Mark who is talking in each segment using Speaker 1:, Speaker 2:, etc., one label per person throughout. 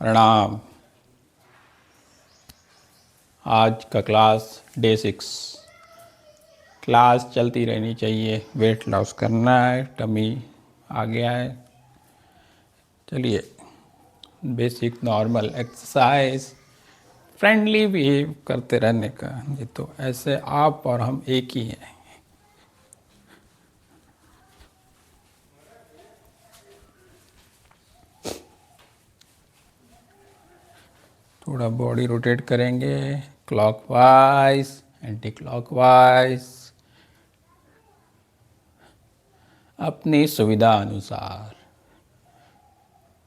Speaker 1: प्रणाम। आज का क्लास डे 6। क्लास चलती रहनी चाहिए, वेट लॉस करना है, टमी आ गया है। चलिए, basic normal exercise, friendly behave करते रहने का। ये तो ऐसे आप और हम एक ही हैं। थोड़ा बॉडी रोटेट करेंगे, क्लॉकवाइज, एंटी क्लॉकवाइज, अपनी सुविधा अनुसार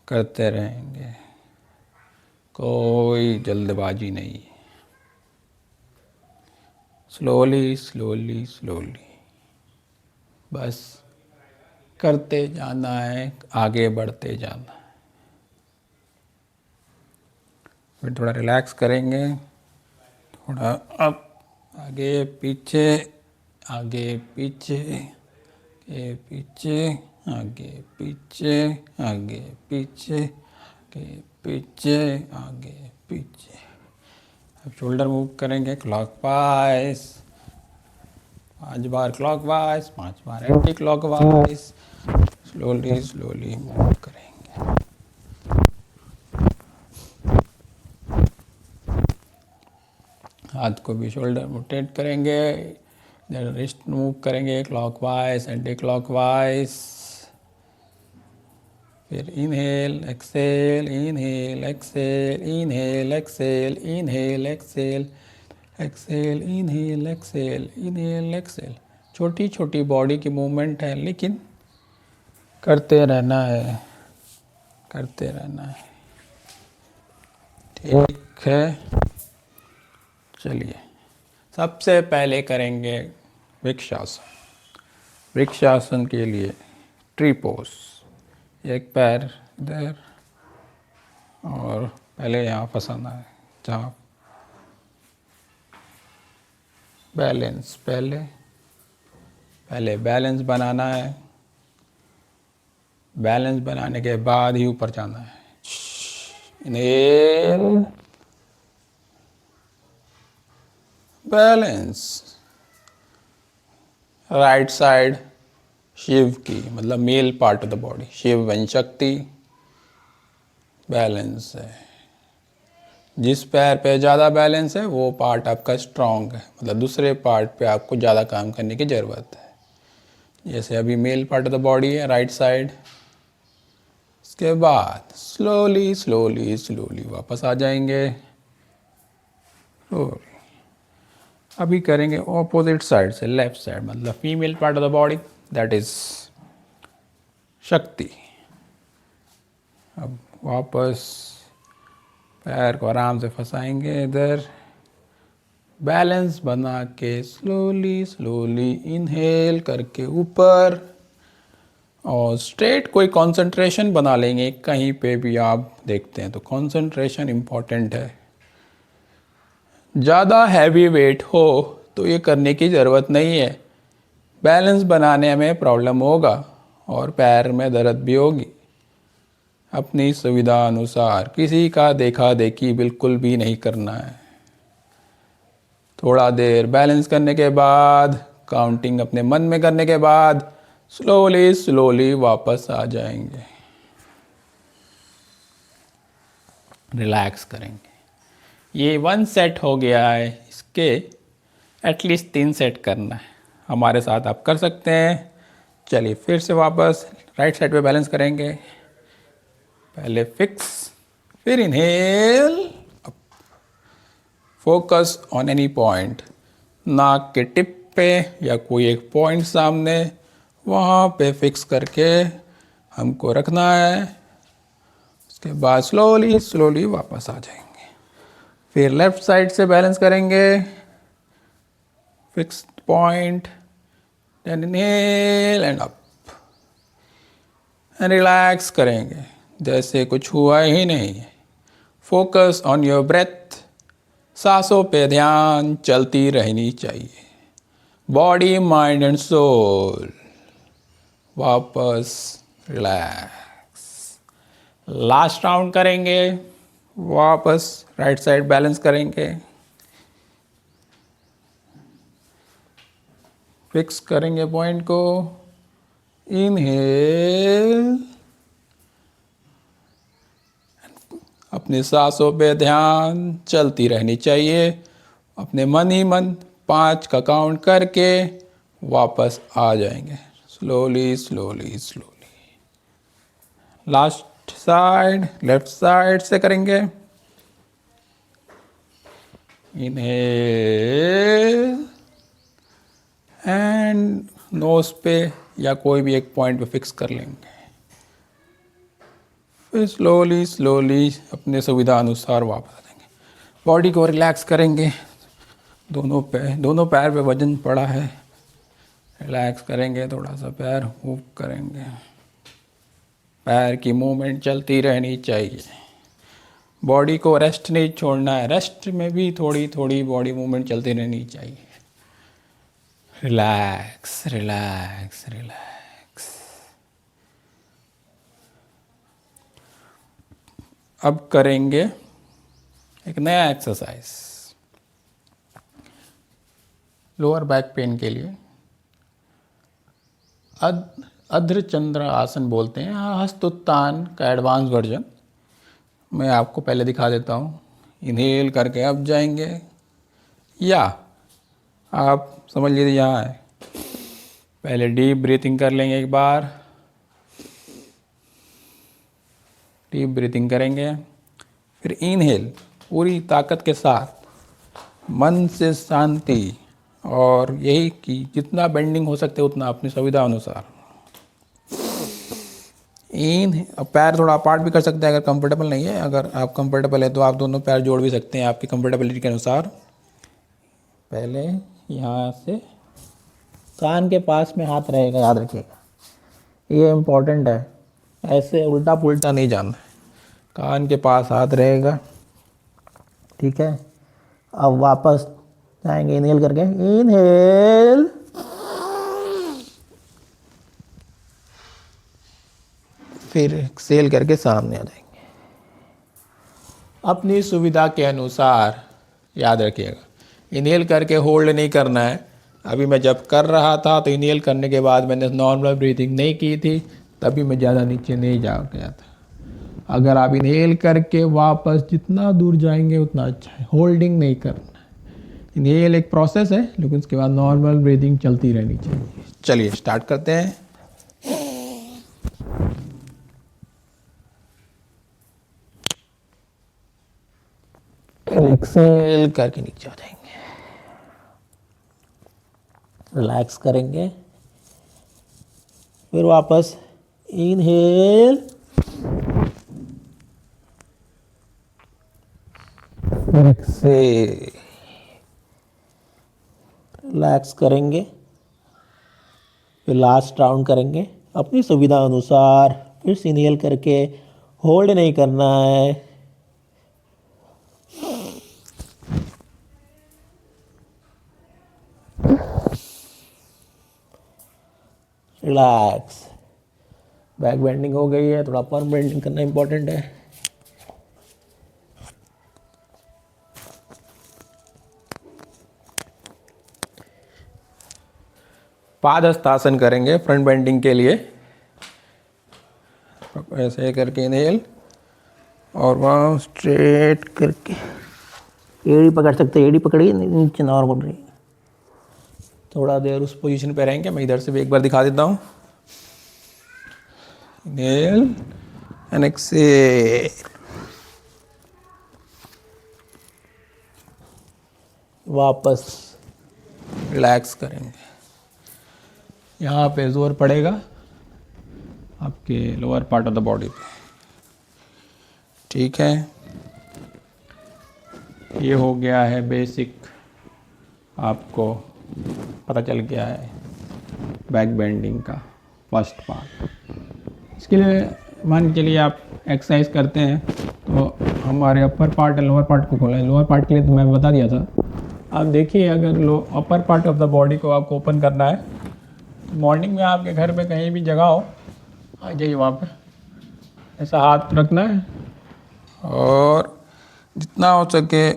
Speaker 1: करते रहेंगे। कोई जल्दबाजी नहीं। स्लोली स्लोली स्लोली बस करते जाना है, आगे बढ़ते जाना है। फिर थोड़ा रिलैक्स करेंगे, थोड़ा अप, आगे पीछे, आगे पीछे, आगे पीछे, आगे पीछे, आगे पीछे, आगे पीछे, आगे पीछे। अब शोल्डर मूव करेंगे क्लॉकवाइज, 5 बार क्लॉकवाइज, 5 बार anti clockwise. Slowly slowly move करेंगे। हाथ को भी शोल्डर रोटेट करेंगे, रिस्ट मूव करेंगे क्लॉकवाइज, एंटी क्लॉकवाइज। फिर inhale exhale, inhale exhale, inhale exhale, inhale exhale, exhale inhale exhale, inhale exhale. छोटी छोटी बॉडी की मूवमेंट है, लेकिन करते रहना है, करते रहना है। ठीक है, चलिए सबसे पहले करेंगे वृक्षासन। वृक्षासन के लिए ट्री पोज, एक पैर इधर और पहले यहाँ फंसाना है, जहाँ बैलेंस, पहले बैलेंस बनाना है। बैलेंस बनाने के बाद ही ऊपर जाना है। Inhale, balance. Right side Shiv की, मतलब male part of the body, Shiv वन शक्ति, बैलेंस है। जिस पैर पे ज़्यादा बैलेंस है वो पार्ट आपका स्ट्रांग है, मतलब दूसरे पार्ट पे आपको ज़्यादा काम करने की ज़रूरत है। जैसे अभी mail part of the body है राइट साइड। इसके बाद स्लोली स्लोली स्लोली वापस आ जाएंगे। स्लोली अभी करेंगे ऑपोजिट साइड से, लेफ्ट साइड, मतलब female part of the body, that is शक्ति। अब वापस पैर को आराम से फंसाएंगे इधर, बैलेंस बना के स्लोली स्लोली इनहेल करके ऊपर, और स्ट्रेट कोई कंसंट्रेशन बना लेंगे। कहीं पे भी आप देखते हैं तो कंसंट्रेशन इम्पॉर्टेंट है। ज़्यादा हैवी वेट हो तो ये करने की ज़रूरत नहीं है, बैलेंस बनाने में प्रॉब्लम होगा और पैर में दर्द भी होगी। अपनी सुविधा अनुसार, किसी का देखा देखी बिल्कुल भी नहीं करना है। थोड़ा देर बैलेंस करने के बाद, काउंटिंग अपने मन में करने के बाद स्लोली स्लोली वापस आ जाएंगे। रिलैक्स करेंगे। ये 1 सेट हो गया है, इसके एटलीस्ट 3 सेट करना है। हमारे साथ आप कर सकते हैं। चलिए फिर से वापस राइट साइड पे बैलेंस करेंगे। पहले फिक्स, फिर inhale, focus on any point, नाक के टिप पे या कोई एक पॉइंट सामने, वहाँ पे फिक्स करके हमको रखना है। उसके बाद स्लोली स्लोली वापस आ जाएंगे। फिर लेफ्ट साइड से बैलेंस करेंगे, fix point, then inhale and up, and relax करेंगे जैसे कुछ हुआ ही नहीं है। फोकस ऑन योर ब्रेथ, सांसों पे ध्यान, चलती रहनी चाहिए। बॉडी माइंड एंड सोल, वापस रिलैक्स। लास्ट राउंड करेंगे, वापस राइट साइड बैलेंस करेंगे, फिक्स करेंगे पॉइंट को, इनहेल, अपनी सांसों पे ध्यान, चलती रहनी चाहिए अपने मन ही मन। 5 का काउंट करके वापस आ जाएंगे, slowly slowly slowly. Last side, left side से करेंगे, इनहेल एंड नोज पे या कोई भी एक पॉइंट पे फिक्स कर लेंगे, फिर स्लोली स्लोली अपने सुविधा अनुसार वापस आ जाएंगे। बॉडी को रिलैक्स करेंगे, दोनों पैर पे वजन पड़ा है, रिलैक्स करेंगे, थोड़ा सा पैर मूव करेंगे, पैर की मूवमेंट चलती रहनी चाहिए, बॉडी को रेस्ट नहीं छोड़ना है, रेस्ट में भी थोड़ी थोड़ी बॉडी मूवमेंट चलती रहनी चाहिए। Relax relax relax. अब करेंगे एक नया एक्सरसाइज लोअर बैक पेन के लिए। अर्धचंद्र आसन बोलते हैं, हस्तोत्थान का एडवांस वर्जन। मैं आपको पहले दिखा देता हूँ। इनहेल करके अब जाएंगे, या आप समझ लीजिए यहाँ है। पहले डीप ब्रीथिंग कर लेंगे, एक बार डीप ब्रीथिंग करेंगे, फिर इनहेल पूरी ताकत के साथ, मन से शांति, और यही कि जितना बेंडिंग हो सकते उतना अपनी सुविधा अनुसार। अब पैर थोड़ा अपार्ट भी कर सकते हैं अगर कंफर्टेबल नहीं है। अगर आप कंफर्टेबल है तो आप दोनों पैर जोड़ भी सकते हैं आपकी कंफर्टेबिलिटी के अनुसार। पहले यहाँ से कान के पास में हाथ रहेगा, याद रखिएगा, ये इम्पोर्टेंट है। ऐसे उल्टा पुल्टा नहीं जाना, कान के पास हाथ रहेगा, ठीक है। अब वापस जाएंगे, इनहेल करके, इनहेल, फिर एक्सहेल करके सामने आ जाएंगे अपनी सुविधा के अनुसार। याद रखिएगा, इनहेल करके होल्ड नहीं करना है। अभी मैं जब कर रहा था तो इनहेल करने के बाद मैंने नॉर्मल ब्रीथिंग नहीं की थी, तभी मैं ज़्यादा नीचे नहीं जा गया था। अगर आप इनहेल करके वापस जितना दूर जाएंगे उतना अच्छा है, होल्डिंग नहीं करना है। इनहेल एक प्रोसेस है, लेकिन उसके बाद नॉर्मल ब्रीथिंग चलती रहनी चाहिए। चलिए स्टार्ट करते हैं। एक्सेल करके नीचे आ जाएंगे, रिलैक्स करेंगे, फिर वापस इनहेल, एक्सेल, रिलैक्स करेंगे, फिर लास्ट राउंड करेंगे अपनी सुविधा अनुसार। फिर से इनहेल करके, होल्ड नहीं करना है, रिलैक्स। बैक बेंडिंग हो गई है, थोड़ा अपर बेंडिंग करना इंपॉर्टेंट है। पादहस्तासन करेंगे फ्रंट बेंडिंग के लिए। ऐसे करके इनहेल, और वहाँ स्ट्रेट करके एड़ी पकड़ सकते हैं, एड़ी पकड़िए, नीचे नॉर्मल रही। थोड़ा देर उस पोजीशन पे रहेंगे। मैं इधर से भी एक बार दिखा देता हूँ। इनहेल एंड एक्सहेल, वापस रिलैक्स करेंगे। यहाँ पे जोर पड़ेगा आपके lower part of the body पे, ठीक है। ये हो गया है बेसिक, आपको पता चल गया है बैक बेंडिंग का फर्स्ट पार्ट। इसके लिए मान के चलिए आप एक्सरसाइज करते हैं तो हमारे अपर पार्ट और लोअर पार्ट को खोला है। लोअर पार्ट के लिए तो मैं बता दिया था। आप देखिए, अगर upper part of the body को आपको ओपन करना है, मॉर्निंग में आपके घर पे कहीं भी जगह हो, आ जाइए, वहाँ पे ऐसा हाथ रखना है और जितना हो सके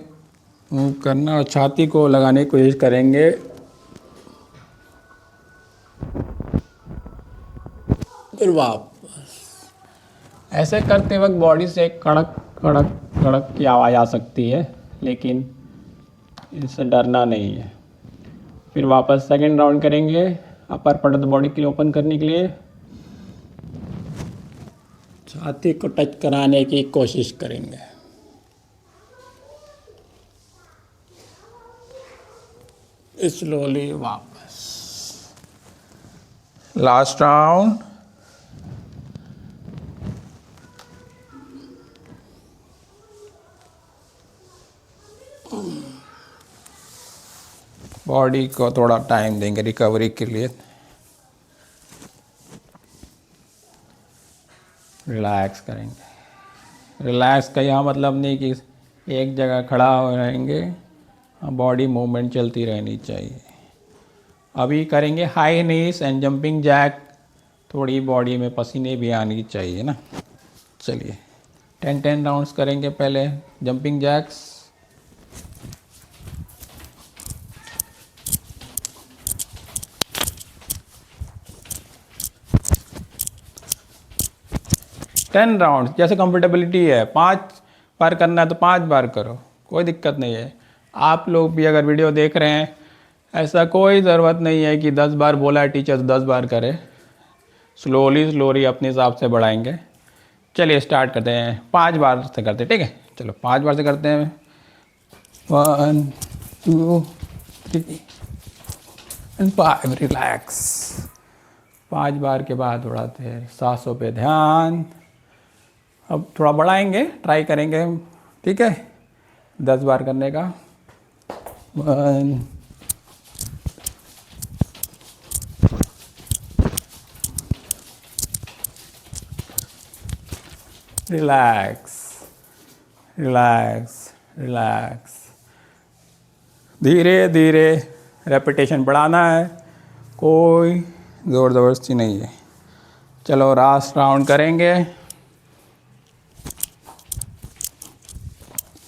Speaker 1: मूव करना और छाती को लगाने की कोशिश करेंगे। फिर वापस। ऐसे करते वक्त बॉडी से कड़क कड़क कड़क की आवाज़ आ सकती है, लेकिन इससे डरना नहीं है। फिर वापस सेकेंड राउंड करेंगे upper part of the body के लिए ओपन करने के लिए। छाती को टच कराने की कोशिश करेंगे। स्लोली वापस। Last round. बॉडी को थोड़ा टाइम देंगे रिकवरी के लिए। रिलैक्स करेंगे। रिलैक्स का यहाँ मतलब नहीं कि एक जगह खड़ा हो रहेंगे, बॉडी मूवमेंट चलती रहनी चाहिए। अभी करेंगे high knees and jumping jack. थोड़ी बॉडी में पसीने भी आनी चाहिए ना। चलिए 10 राउंड्स करेंगे पहले जंपिंग जैक्स। टेन राउंड जैसे कंफर्टेबिलिटी है। 5 बार करना है तो 5 बार करो, कोई दिक्कत नहीं है। आप लोग भी अगर वीडियो देख रहे हैं, ऐसा कोई ज़रूरत नहीं है कि 10 बार बोला है टीचर 10 बार करें। स्लोली स्लोली अपने हिसाब से बढ़ाएंगे। चलिए स्टार्ट करते हैं। 5 बार से करते हैं, ठीक है। चलो 5 बार से करते हैं। 1 2 3 एंड 5। रिलैक्स। 5 बार के बाद उड़ाते हैं। सांसों पे ध्यान। अब थोड़ा बढ़ाएंगे, ट्राई करेंगे, ठीक है। 10 बार करने का। 1 रिलैक्स रिलैक्स रिलैक्स। धीरे धीरे रेपिटेशन बढ़ाना है, कोई ज़ोर ज़बरदस्ती नहीं है। चलो लास्ट राउंड करेंगे।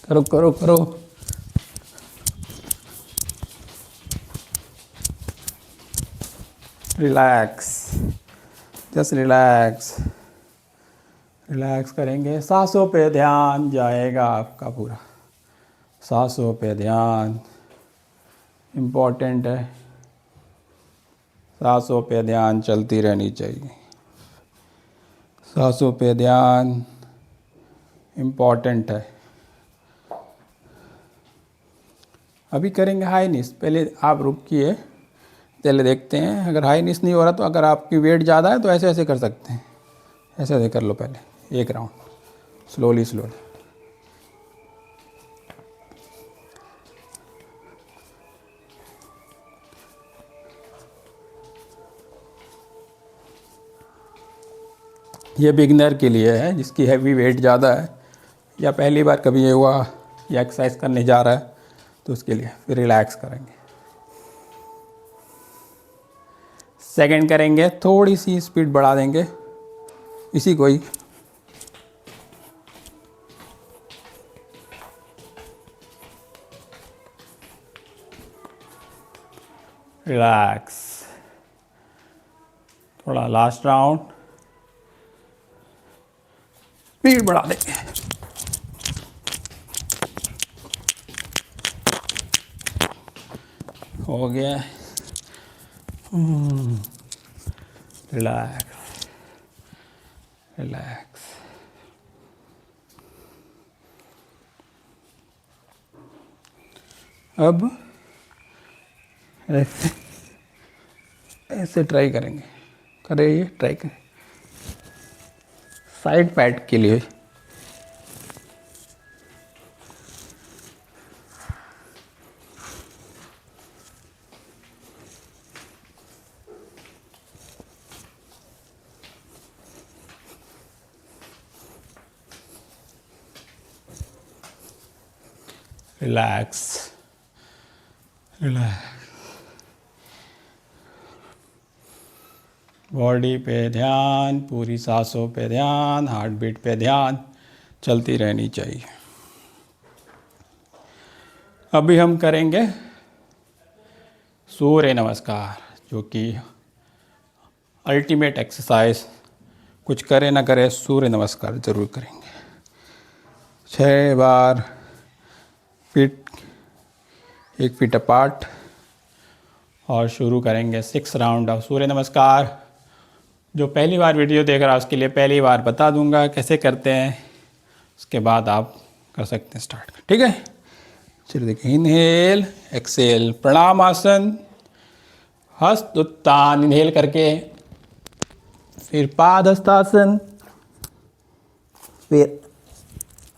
Speaker 1: करो करो करो। Relax, just relax. रिलैक्स करेंगे। सांसों पे ध्यान जाएगा आपका पूरा। सांसों पे ध्यान इम्पोर्टेंट है। सांसों पे ध्यान चलती रहनी चाहिए। सांसों पे ध्यान इम्पोर्टेंट है। अभी करेंगे हाई नीस। पहले आप रुकिए, पहले देखते हैं। अगर हाई नीस नहीं हो रहा तो अगर आपकी वेट ज़्यादा है तो ऐसे ऐसे कर सकते हैं। ऐसे ऐसे कर लो पहले एक राउंड, स्लोली स्लोली। ये बिगनर के लिए है, जिसकी हैवी वेट ज़्यादा है या पहली बार कभी ये हुआ या एक्सरसाइज करने जा रहा है तो उसके लिए। फिर रिलैक्स करेंगे। सेकंड करेंगे, थोड़ी सी स्पीड बढ़ा देंगे इसी को ही। रिलैक्स। थोड़ा लास्ट राउंड, स्पीड बढ़ा देंगे। हो गया। Relax relax. अब ऐसे ऐसे ट्राई करेंगे। करिए, ट्राई करें साइड पैट के लिए। Relax relax. बॉडी पे ध्यान, पूरी सांसों पे ध्यान, हार्ट बीट पे ध्यान चलती रहनी चाहिए। अभी हम करेंगे सूर्य नमस्कार, जो कि अल्टीमेट एक्सरसाइज। कुछ करे ना करे सूर्य नमस्कार ज़रूर करेंगे। 6 बार फीट, 1 फीट अपार्ट, और शुरू करेंगे 6 राउंड ऑफ सूर्य नमस्कार। जो पहली बार वीडियो देख रहा है उसके लिए पहली बार बता दूंगा कैसे करते हैं, उसके बाद आप कर सकते हैं स्टार्ट। ठीक है, चलिए देखिए। इनहेल, एक्सेल, प्रणाम आसन, हस्त उत्तान, इनहेल करके, फिर पाद हस्तासन, फिर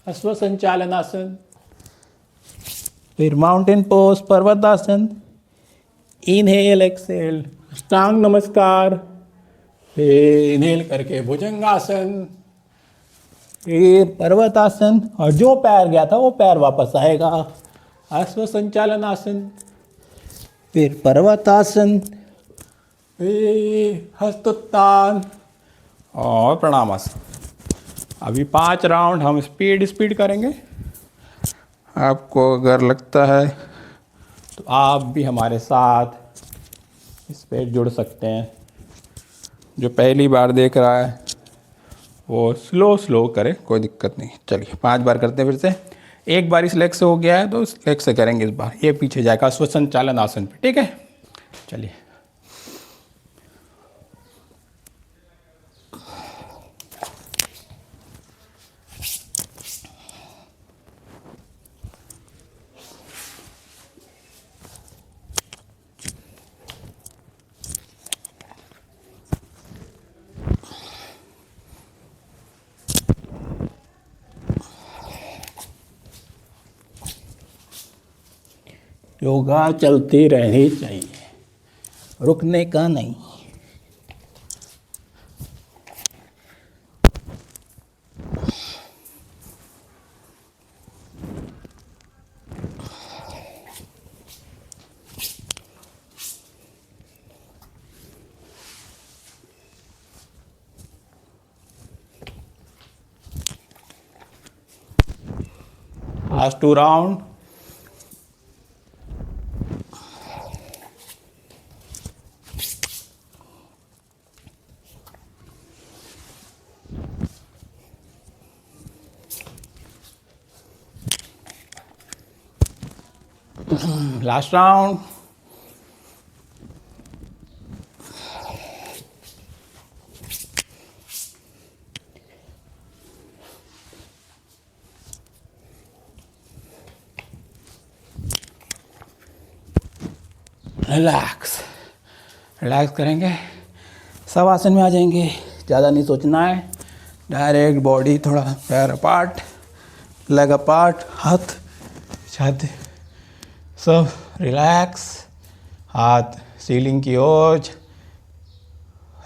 Speaker 1: अश्व संचालन आसन, फिर माउंटेन पोज पर्वतासन, इनहेल एक्सेल, अष्टांग नमस्कार, फिर इनहेल करके भुजंगासन, फिर पर्वतासन, और जो पैर गया था वो पैर वापस आएगा। अश्व संचालन आसन, फिर पर्वतासन, फिर हस्तोत्तान और प्रणामासन। अभी 5 राउंड हम स्पीड करेंगे। आपको अगर लगता है तो आप भी हमारे साथ इस पे जुड़ सकते हैं। जो पहली बार देख रहा है वो स्लो करे, कोई दिक्कत नहीं। चलिए 5 बार करते हैं फिर से। एक बार इस लेग से हो गया है तो इस लेग से करेंगे। इस बार ये पीछे जाएगा स्वसंचालन आसन पे। ठीक है, चलिए। योगा चलती रहनी चाहिए, रुकने का नहीं। Last 2 round. Last round. Relax करेंगे, सब आसन में आ जाएंगे। ज़्यादा नहीं सोचना है, डायरेक्ट बॉडी थोड़ा पैर अपार्ट, लेग अपार्ट, हाथ छाती सब रिलैक्स, हाथ सीलिंग की ओर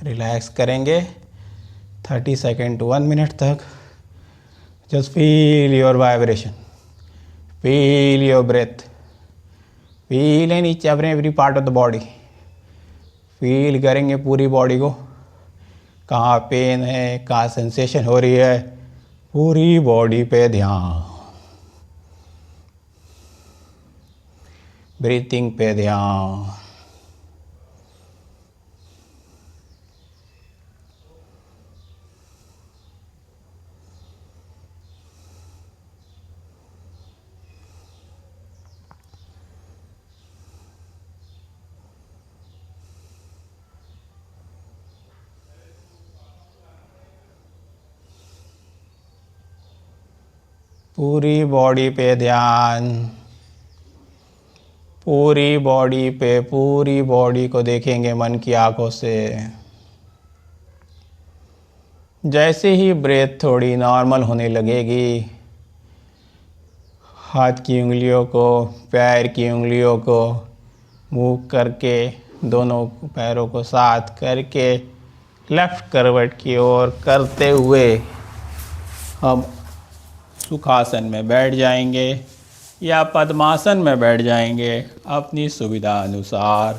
Speaker 1: रिलैक्स करेंगे 30 सेकेंड टू 1 मिनट तक। Just feel your vibration, feel your breath, feel in each every part of the body. Feel करेंगे पूरी बॉडी को, कहाँ पेन है, कहाँ सेंसेशन हो रही है, पूरी बॉडी पे ध्यान, ब्रीथिंग पे ध्यान। पूरी बॉडी पे ध्यान, पूरी बॉडी पे, पूरी बॉडी को देखेंगे मन की आंखों से। जैसे ही ब्रेथ थोड़ी नॉर्मल होने लगेगी, हाथ की उंगलियों को, पैर की उंगलियों को मूव करके, दोनों पैरों को साथ करके लेफ्ट करवट की ओर करते हुए हम सुखासन में बैठ जाएंगे या पद्मासन में बैठ जाएंगे अपनी सुविधा अनुसार।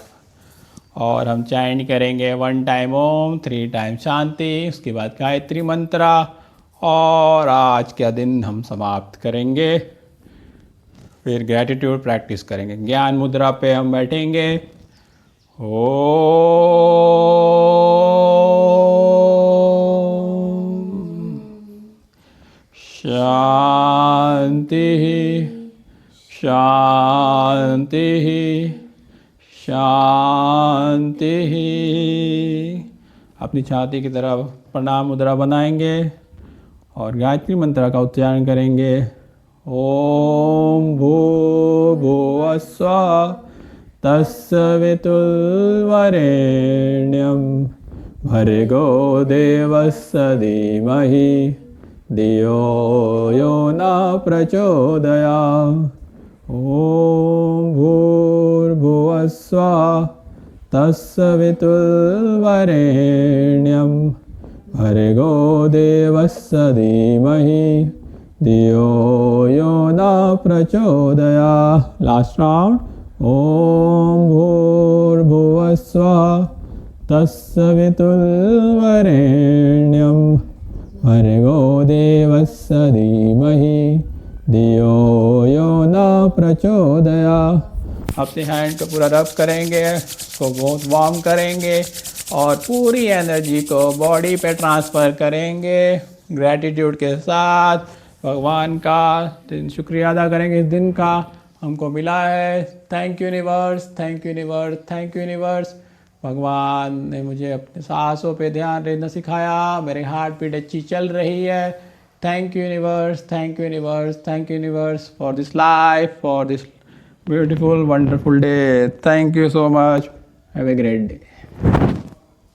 Speaker 1: और हम चैंट करेंगे 1 टाइम ओम, 3 टाइम शांति, उसके बाद गायत्री मंत्रा, और आज का दिन हम समाप्त करेंगे फिर ग्रैटिट्यूड प्रैक्टिस करेंगे। ज्ञान मुद्रा पे हम बैठेंगे। ओ शांति शांति शांति। अपनी छाती की तरफ प्रणाम मुद्रा बनाएंगे और गायत्री मंत्र का उच्चारण करेंगे। ओम भूर्भुवः स्वः तत्सवितुर्वरेण्यं भर्गो देवस्य धीमहि धियो यो न प्रचोदयात्। ओम भूर्भुवः स्वः तत्सवितुर्वरेण्यं भर्गो देवस्य धीमहि धियो यो न प्रचोदयात्। Last round. ओम भूर्भुवः स्वः तत्सवितुर्वरेण्यं भर्गो देवस्य धीमहि धियो यो न प्रचोदयात्। अपने हैंड को पूरा रब करेंगे, उसको बहुत वार्म करेंगे और पूरी एनर्जी को बॉडी पे ट्रांसफ़र करेंगे। ग्रैटिट्यूड के साथ भगवान का शुक्रिया अदा करेंगे इस दिन का हमको मिला है। Thank you universe, thank you universe, thank you universe. भगवान ने मुझे अपने सांसों पे ध्यान देना सिखाया, मेरे हार्ट बीट अच्छी चल रही है। Thank you universe, thank you universe, thank you universe for this life, for this beautiful wonderful day. Thank you so much. Have a great day.